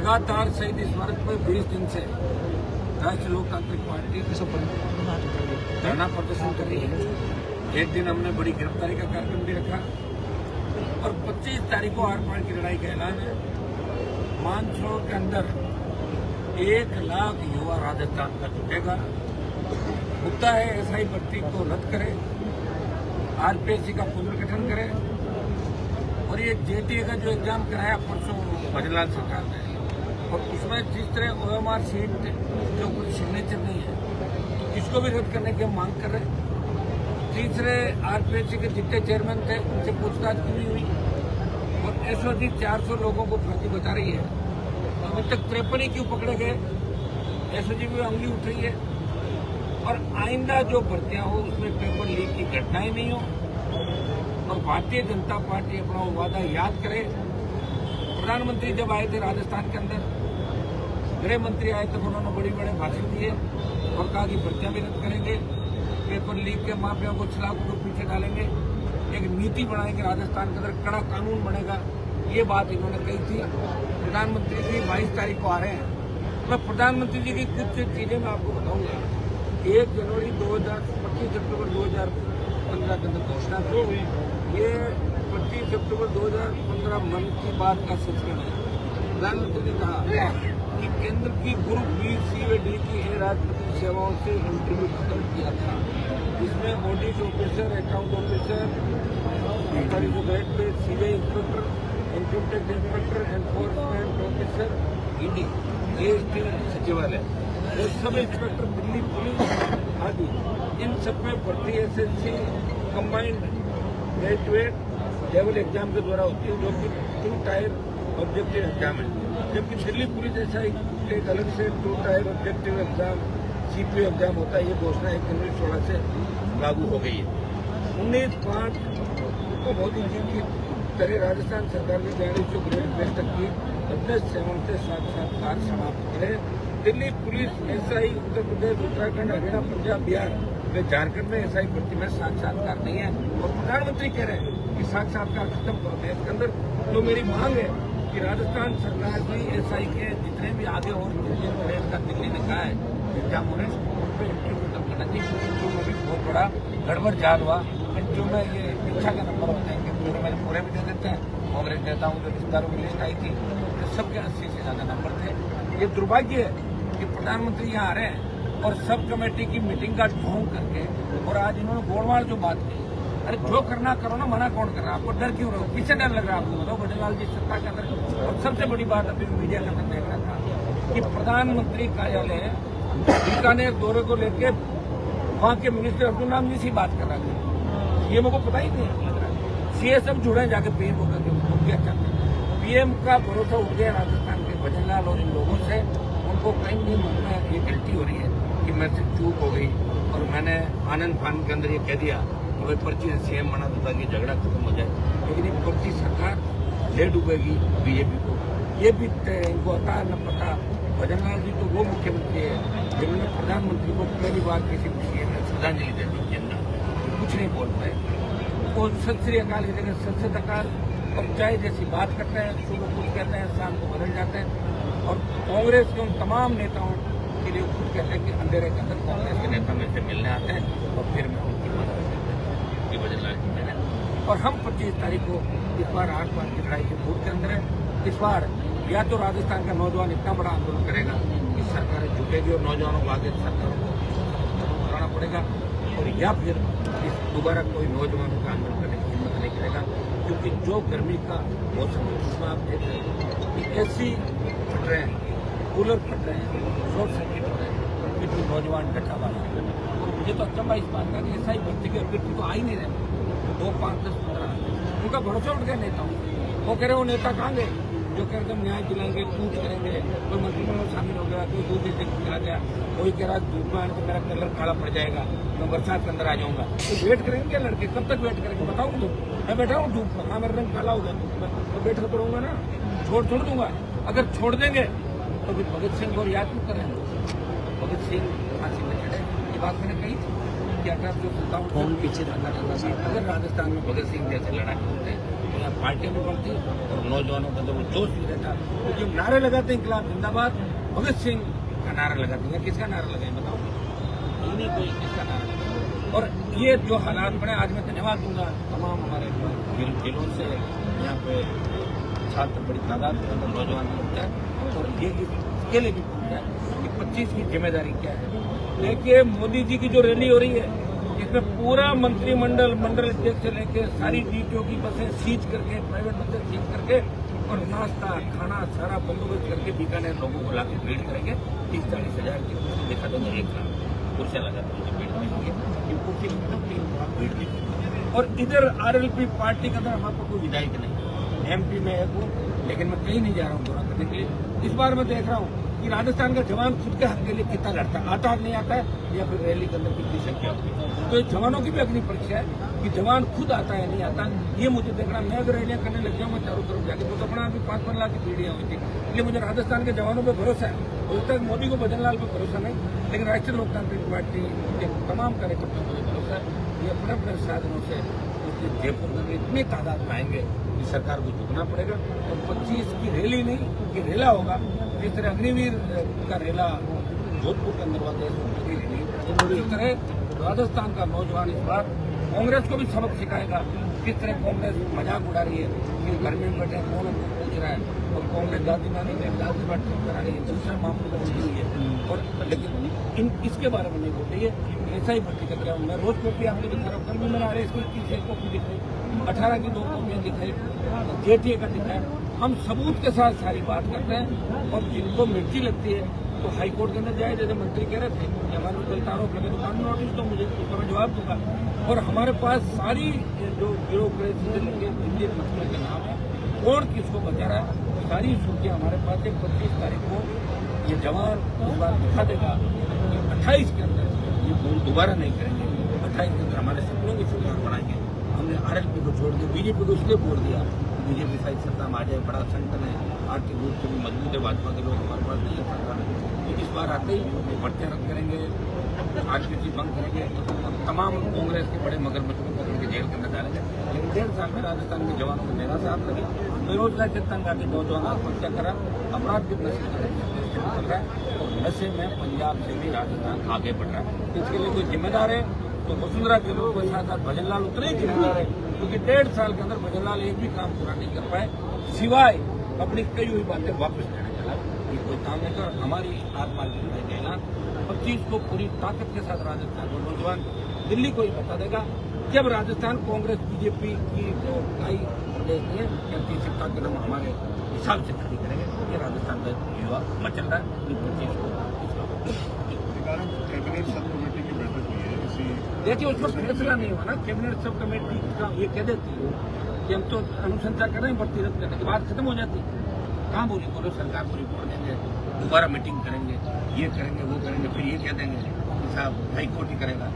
लगातार शहीद स्मारक पर 20 दिन से राष्ट्रीय लोकतांत्रिक पार्टी धरना प्रदर्शन कर रही है। एक दिन हमने बड़ी गिरफ्तारी का कार्यक्रम भी रखा और 25 तारीख को आर पार की लड़ाई का ऐलान है। मानसरोवर के अंदर 1 लाख युवा राजस्थान का जुटेगा। मुद्दा है एसआई भर्ती को रद्द करे, आरपीएससी का पुनर्गठन करे और ये जेटीए का जो एग्जाम कराया परसों भजनलाल सरकार ने, और उसमें जिस तरह ओएमआर सीट जो कुछ सिग्नेचर नहीं है तो इसको भी रद्द करने की हम मांग कर रहे हैं। तीसरे आरपीएससी के जितने चेयरमैन थे उनसे पूछताछ क्यों नहीं हुई और एसओजी 400 लोगों को फांसी बता रही है, अभी तक 53 ही क्यों पकड़े गए? एसओजी में उंगली उठ रही है और आइंदा जो भर्तियां हो उसमें पेपर लीक की घटनाएं नहीं हो और भारतीय जनता पार्टी अपना वादा याद करे। प्रधानमंत्री जब आए थे राजस्थान के अंदर, गृह मंत्री आए तब उन्होंने बड़े बड़े भाषण दिए और कहा कि भर्तियां भी रद्द करेंगे, पेपर लीक के माफिया को छलाकों को पीछे डालेंगे, एक नीति बनाएंगे, राजस्थान के अंदर कड़ा कानून बनेगा। ये बात इन्होंने कही थी। प्रधानमंत्री जी 22 तारीख को आ रहे हैं। मैं प्रधानमंत्री जी की कुछ चीजें मैं आपको बताऊंगा। 1 जनवरी 25 अक्टूबर 2015 के अंदर घोषणा हुई। ये 25 अक्टूबर 2015 मन की बात का संस्करण है। प्रधानमंत्री ने कहा कि केंद्र की ग्रुप बी, सी व डी की राजनीतिक सेवाओं से इंटरव्यू खत्म किया था, जिसमें audit officer, account officer, CBI inspector, income tax inspector, enforcement officer, ED, GST सचिवालय, ये सब इंस्पेक्टर, दिल्ली पुलिस आदि, इन सब में भर्ती SSC combined graduate level exam के द्वारा होती है, जो कि 2 टायर ऑब्जेक्टिव एग्जाम है। जबकि दिल्ली पुलिस ऐसा एक अलग से 2 tyre objective exam CPO exam होता है। ये घोषणा 1 जनवरी 16 से लागू हो गई है। 19/5 को मोदी जी की तरह राजस्थान सरकार ने 42 ग्रेड बेस्ट तक की 15/7 से साक्षात्कार समाप्त करे। दिल्ली पुलिस एसआई उत्तर प्रदेश, उत्तराखंड, हरियाणा, पंजाब, बिहार में, झारखंड में एसआई भर्ती में साक्षात्कार नहीं है और प्रधानमंत्री कह रहे हैं कि साक्षात्कार खत्म करो देश के अंदर। तो मेरी मांग है कि राजस्थान सरकार भी एसआई के जितने भी आगे और ग्रेड का दिल्ली ने कहा है एग्जाम होने उन पर इंटरव्यू खत्म करना चाहिए। जो में भी बहुत बड़ा गड़बड़ जाल हुआ, जो में ये इच्छा के नंबर होते हैं कि मैंने पूरे भी दे देते हैं। कांग्रेस नेता हूँ, जो रिश्तेदारों की लिस्ट आई थी तो सबके 80 से ज्यादा नंबर थे। ये दुर्भाग्य है कि प्रधानमंत्री यहाँ आ रहे हैं और सब कमेटी की मीटिंग का ढोंग करके, और आज इन्होंने गोलमाल जो बात की, अरे जो करना करो ना, मना कौन कर रहा है? आपको डर क्यों रहो? किससे डर लग रहा है आपको? बताओ। भजनलाल जी सत्ता के अंदर, और सबसे बड़ी बात अभी मीडिया के अंदर देख रहा था कि प्रधानमंत्री कार्यालय बीकानेर दौरे को लेके वहां के मिनिस्टर अब्दुल नाम जी से बात कर रहा था। ये मुझको पता ही नहीं लग रहा। सीएस सब जुड़े जाके पीएम को करके क्या चाहते हैं? पीएम का भरोसा उठ गया राजस्थान के भजनलाल और इन लोगों से। उनको कहीं नहीं मन में ये गिल्टी हो रही है कि मेरे से चूक हो गई और मैंने आनंद फान के अंदर ये कह दिया कि भाई पर्ची से सीएम बना दो ताकि झगड़ा खत्म हो जाए। लेकिन ये पर्ची सरकार ले डूबेगी बीजेपी को, ये भी इनको आता न पता। भजनलाल जी तो वो मुख्यमंत्री है जिन्होंने प्रधानमंत्री को पहली बार किसी सीएम ने श्रद्धांजलि दे दी, कुछ नहीं बोल पाए। वो सत श्री अकाल की जगह सत सत अकाल और चाय जैसी बात करते हैं, सुबह कुछ कहते हैं, शाम को बदल जाते हैं। और कांग्रेस के उन तमाम नेताओं के लिए खुद कहते हैं कि अंधेरे के अंदर कांग्रेस के नेता में से मिलने आते हैं और फिर मैं उनकी मदद करते हैं कि भजनलाल जी मैंने। और हम 25 तारीख को इस बार आर पार की लड़ाई के बूथ के अंदर है। इस बार या तो राजस्थान का नौजवान इतना बड़ा आंदोलन करेगा कि सरकारें झुकेगी और नौजवानों को आगे सरकारों को कराना पड़ेगा, और या फिर इस दोबारा कोई नौजवानों का आंदोलन करने की हिम्मत नहीं करेगा। क्योंकि जो गर्मी का मौसम है उसमें आप देख रहे हैं कि एसी फट रहे हैं, कूलर फट रहे हैं, शॉर्ट सर्किट हो रहे हैं, फिर भी नौजवान डटा वाला है। और मुझे तो अचंभा इस बात का कि एसआई भर्ती के अभ्यर्थी तो आ ही नहीं रहे। 2, 5, 10, 15 उनका भरोसा उठ गया नेताओं। वो कह रहे वो नेता कहाँ गए जो कह रहे न्याय दिलाएंगे, कूच करेंगे। कोई मंत्रिमंडल में शामिल हो गया, कोई दूसरी जगह चला गया, कोई कह रहा धूप में आने से मेरा कलर काला पड़ जाएगा, मैं बरसात के अंदर आ जाऊंगा। तो वेट करेंगे क्या लड़के? कब तक वेट करेंगे बताओ? तो मैं बैठा हूँ धूप में, हाँ मेरा रंग काला हो गया तो वेट तो करूंगा ना, छोड़ दूंगा। अगर छोड़ देंगे तो फिर भगत सिंह को याद क्यों करेंगे? भगत सिंह फांसी में चढ़े, ये बात मैंने कही थी कि 1857 पीछे अगर राजस्थान में भगत सिंह जैसे लड़ाके होते यहाँ पार्टियां भी बनती और नौजवानों का तो वो जोश भी रहता। तो जो नारे लगाते हैं इंकलाब जिंदाबाद, भगत सिंह का नारा लगाते हैं, किसका नारा लगाए बताओ? नहीं कोई किसका नारा लगाए। और ये जो हालात बने, आज मैं धन्यवाद दूंगा तमाम हमारे जिलों से यहाँ पे छात्र बड़ी तादाद में अंदर नौजवान पहुंचा है और ये इसके लिए भी पहुंचा है कि 25 की जिम्मेदारी क्या है। देखिए मोदी जी की जो रैली हो रही है इसमें पूरा मंत्रिमंडल, मंडल अध्यक्ष से लेकर सारी डीटीओ की बसें सीज करके, प्राइवेट बसें सीज करके और नाश्ता खाना सारा बंदोबस्त करके बीकानेर लोगों को लाके भीड़ करेंगे। 30-40 हजार की देखा तो 1 लाख कुर्सियां लगाते हैं भीड़ करेंगे, और इधर आरएलपी पार्टी का अंदर हमारे कोई विधायक नहीं, एमपी में है वो, लेकिन मैं कहीं नहीं जा रहा हूँ दौरा करने के लिए। इस बार मैं देख रहा हूँ कि राजस्थान का जवान खुद के हक के लिए कितना लड़ता है, आता नहीं आता है या फिर रैली के अंदर कितनी संख्या होती है। तो जवानों की भी अग्नि परीक्षा है कि जवान खुद आता है नहीं आता, ये मुझे देखना। मैं अगर रैलियां करने लग जाऊंगा चारों तरफ जाके तो अपना अभी 5-5 लाख की पीढ़ियां हुई थी। इसलिए मुझे राजस्थान के जवानों पर भरोसा है। उस तक मोदी को भजनलाल पर भरोसा नहीं, लेकिन राष्ट्रीय लोकतांत्रिक पार्टी के तमाम कार्यकर्ताओं को भरोसा है। ये अपने अपने साधनों से जयपुर में इतनी तादाद में आएंगे कि सरकार को झुकना पड़ेगा। और 25 की रैली नहीं कि रेला होगा, जिस तरह अग्निवीर का रेला जोधपुर के अंदर हुआ था, इस तरह राजस्थान का नौजवान इस बार कांग्रेस को भी सबक सिखाएगा। किस तरह कांग्रेस मजाक उड़ा रही है कि घर में बैठे कौन उनको पूछ रहा है, और कांग्रेस दादी नानी में दादी बात करा रही है, दूसरे मामलों में बोल रही है। और लेकिन इसके बारे में नहीं बोल रही है। ऐसा ही भर्ती करके आऊँ मैं, रोज कॉपी आपको दिखा रहा हूँ। कल भी मैंने RS की 21 कॉपी दिखाई, 18 की 2 कॉपियाँ दिखाई, JTA का दिखाया। हम सबूत के साथ सारी बात करते हैं, और जिनको मिर्ची लगती है तो हाईकोर्ट के अंदर जाए, जैसे मंत्री कह रहे थे कि हमारे को गलत आरोप लगे तो कानूनी नोटिस तो मुझे उसका मैं जवाब दूंगा। और हमारे पास सारी जो ब्यूरोक्रेसी से लेके जितने मसले के नाम है, कौन किसको बचा रहा है, सारी सूचियाँ हमारे पास है। 25 तारीख को ये जवान इस बार दिखा देगा कि 28 के अंदर ये भूल दोबारा नहीं करेंगे। 28 के अंदर हमारे सपनों की सरकार बनाएंगे। हमने RLP को छोड़ दिया, BJP को इसलिए बोल दिया, BJP शायद सत्ता में आ जाए, बड़ा संगठन है, आर्थिक रूप से भी मजबूत है, भाजपा के लोग हमारे पास नहीं है सरकार में। तो इस बार आते ही भर्तियां रद्द करेंगे, RPC बंद करेंगे, और तमाम कांग्रेस के बड़े मगरमच्छ को पकड़ के जेल के अंदर डालेंगे। लेकिन 1.5 साल में राजस्थान के जवानों को मेरा साथ लगे, बेरोजगार कितना घाटी नौजवान आत्महत्या करा, अपराध कितना चल रहा है, और नशे में पंजाब से भी राजस्थान आगे बढ़ रहा है। इसके लिए कोई जिम्मेदार है तो वसुंधरा के लोगों के साथ साथ भजनलाल उतने ही जिम्मेदार है, क्योंकि 1.5 साल के अंदर भजनलाल एक भी काम पूरा नहीं कर पाए, सिवाय अपनी कई हुई बातें वापस लेने चला। ये कोई काम नहीं कर। हमारी आत्मा के ऐलान 25 को पूरी ताकत के साथ राजस्थान को नौजवान दिल्ली को ही बता देगा। जब राजस्थान कांग्रेस BJP की जो नई प्रदेश है, जनती सत्ता के नाम हमारे हिसाब से खड़ी करेंगे। ये राजस्थान का युवा मचल रहा है। 25 को कैबिनेट सब कमेटी की बैठक हुई है, इसी देखिए उसमें फैसला नहीं हुआ ना। कैबिनेट सब कमेटी का ये कह देती है कि हम तो अनुशंसा कर रहे हैं, भर्ती रद्द करने के बाद खत्म हो जाती है। कहाँ बोलो सरकार को रिपोर्ट देंगे, दोबारा मीटिंग करेंगे, ये करेंगे वो करेंगे, फिर ये कह देंगे कि साहब हाईकोर्ट ही करेगा।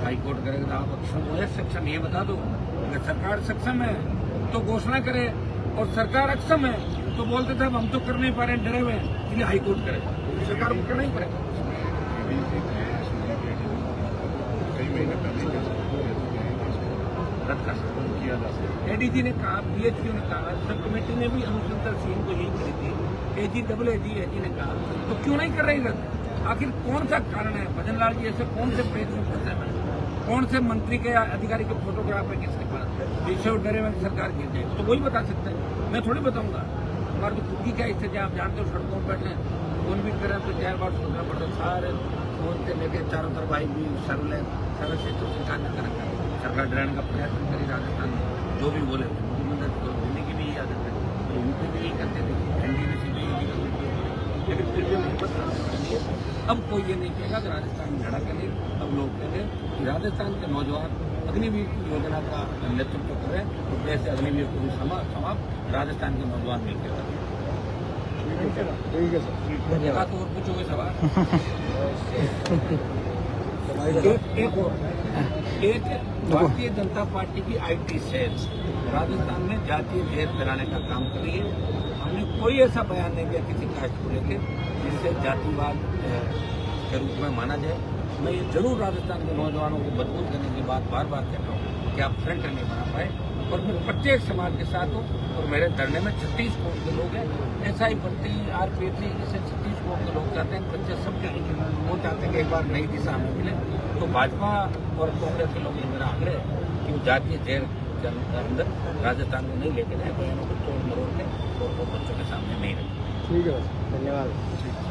हाईकोर्ट करेगा तो आप अक्षम हो या सक्षम, ये बता दो। अगर सरकार सक्षम है तो घोषणा करे, और सरकार अक्षम है तो बोलते थे हम तो कर नहीं पा रहे हैं, डरे हुए हैं, इसलिए हाईकोर्ट करेगा। सरकार को करना ही पड़ेगा। कई महीने पहले रद्द कर सकते किया जा सकता है। ADG ने कहा, BHQ ने कहा, सब कमेटी ने भी अनुशंसा CM को यही करी थी। AG ने कहा तो क्यों नहीं कर रही रद्द? आखिर कौन सा कारण है? भजनलाल जी ऐसे कौन से पेज में फंसे हैं? कौन से मंत्री के या अधिकारी के फोटोग्राफ है किसके पास? विषय डरे में सरकार गिर जाए तो वही बता सकते हैं, मैं थोड़ी बताऊंगा। हमारी तो खुद की क्या स्थिति आप जानते हो, सड़कों पर बैठे फोन भी करें तो 4 बार सोचना पड़ता। सारे फोन से लेके चारों तरफ आई भी सर्विलेंस सारे क्षेत्रों से कार्य कर रखा है। सरकार डराने का प्रयास करी राजस्थान में, जो भी बोले मुख्यमंत्री को दिल्ली की भी यही आदत है, तो यूपी भी यही करते थे, NDDC भी यही करते थे, लेकिन फिर भी नहीं पता। अब कोई ये नहीं कहेगा कि राजस्थान में लड़ा करें। अब लोग कहेंगे कि राजस्थान के नौजवान अग्निवीर योजना का नेतृत्व करें, तो जैसे अग्निवीर को भी समाप्त राजस्थान के नौजवान मिलकर करें। ठीक है सर, धन्यवाद। और पूछोगे सवाल? एक भारतीय जनता पार्टी की IT सेल राजस्थान में जातीय भेद फैलाने का काम कर रही है। हमने कोई ऐसा बयान नहीं दिया किसी कास्ट को लेकर जिससे जातिवाद के रूप में माना जाए। मैं ये जरूर राजस्थान के नौजवानों को मजबूत करने की बात बार बार कहता हूँ कि आप फ्रंट नहीं बना पाए, और मैं प्रत्येक समाज के साथ हूँ। और मेरे धरने में 36 कोट के लोग हैं। ऐसा ही प्रति आरपीएफसी जैसे 36 कोट के लोग चाहते हैं, बच्चे सब जाएंगे। वो चाहते हैं कि एक बार नई दिशा हमें मिले। तो भाजपा और कांग्रेस के लोगों से मेरा आग्रह है कि वो जातीय जेल के अंदर राजस्थान को नहीं लेके जाए, बयानों को तोड़ मरोड़ के और वो बच्चों के सामने नहीं रखें। ठीक है, धन्यवाद।